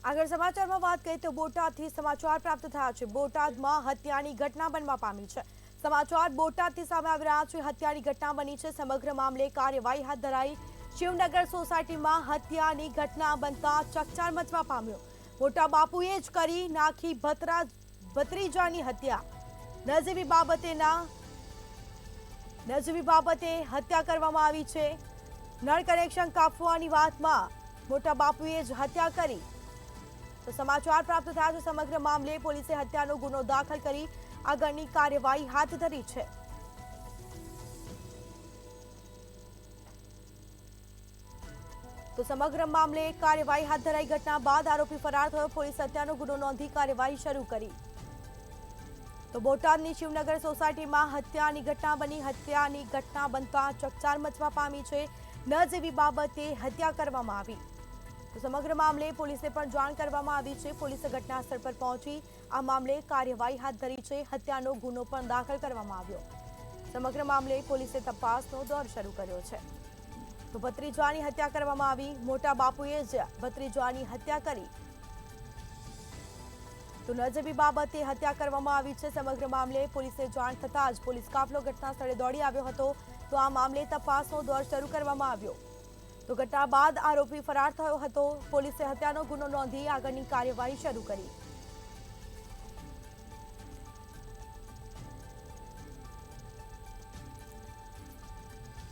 આગળ સમાચારમાં વાત કરીએ તો બોટાદથી સમાચાર પ્રાપ્ત થયા છે। બોટાદમાં હત્યાની ઘટના બનવા પામી છે। સમાચાર બોટાદથી સામે આવી રહ્યા છે। હત્યાની ઘટના બની છે। સમગ્ર મામલે કાર્યવાહી હાથ ધરાઈ। શિવનગર સોસાયટીમાં હત્યાની ઘટના બનતા ચકચાર મચવા પામ્યો। મોટા બાપુએ જ કરી નાખી ભત્રીજાની હત્યા। નજીવી બાબતે હત્યા કરવામાં આવી છે। નળ કનેક્શન કાપવાની વાતમાં મોટા બાપુએ જ હત્યા કરી। તો સમાચાર પ્રાપ્ત થયા છે। સમગ્ર મામલે પોલીસે હત્યાનો ગુનો દાખલ કરી આગળની કાર્યવાહી હાથ ધરી છે। તો સમગ્ર મામલે કાર્યવાહી હાથ ધરાઈ। ઘટના બાદ આરોપી ફરાર થયો। પોલીસ હત્યાનો ગુનો નોંધી કાર્યવાહી શરૂ કરી। તો બોટાદની શિવનગર સોસાયટીમાં હત્યાની ઘટના બની। હત્યાની ઘટના બનતા ચકચાર મચવા પામી છે। ન જેવી બાબતે હત્યા કરવામાં આવી। તો સમગ્ર મામલે પોલીસે પણ જાણ કરવામાં આવી છે। પોલીસે ઘટના સ્થળ પર પહોંચી આ મામલે કાર્યવાહી હાથ ધરી છે। હત્યાનો ગુનો પણ દાખલ કરવામાં આવ્યો। સમગ્ર મામલે પોલીસે તપાસનો દોર શરૂ કર્યો છે। તો ભત્રીજાની હત્યા કરવામાં આવી। મોટા બાપુએ જ ભત્રીજાની હત્યા કરી। તો નજીવી બાબતે હત્યા કરવામાં આવી છે। સમગ્ર મામલે પોલીસે જાણ થતાં જ પોલીસ કાફલો ઘટના સ્થળે દોડી આવ્યો હતો। તો આ મામલે તપાસનો દોર શરૂ કરવામાં આવ્યો। તો ઘટના બાદ આરોપી ફરાર થયો હતો। પોલીસે હત્યાનો ગુનો નોંધી આગળની કાર્યવાહી શરૂ કરી।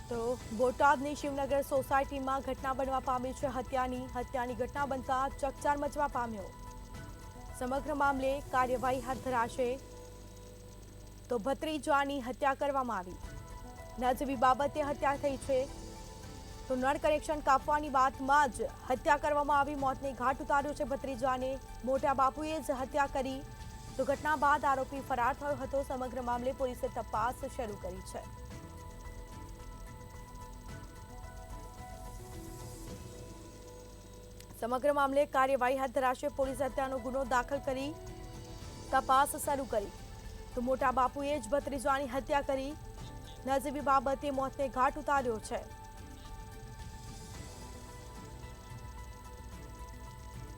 તો બોટાદની શિવનગર સોસાયટીમાં ઘટના બનવા પામી છે। હત્યાની ઘટના બનતા ચકચાર મચવા પામ્યો। સમગ્ર મામલે કાર્યવાહી હાથ ધરાશે। તો ભત્રીજાની હત્યા કરવામાં આવી। નજીવી બાબતે હત્યા થઈ છે। તો નળ કનેક્શન કાપવાની વાતમાં જ હત્યા કરવામાં આવી। મોતને ઘાટ ઉતાર્યો છે ભત્રીજાને। મોટા બાપુએ જ હત્યા કરી। તો ઘટના બાદ આરોપી ફરાર થયો હતો। સમગ્ર મામલે પોલીસે તપાસ શરૂ કરી છે। સમગ્ર મામલે કાર્યવાહી હાથ ધરાશે। પોલીસે હત્યાનો ગુનો દાખલ કરી તપાસ શરૂ કરી। તો મોટા બાપુએ જ ભત્રીજાની હત્યા કરી। નજીવી બાબતે મોતને ઘાટ ઉતાર્યો છે।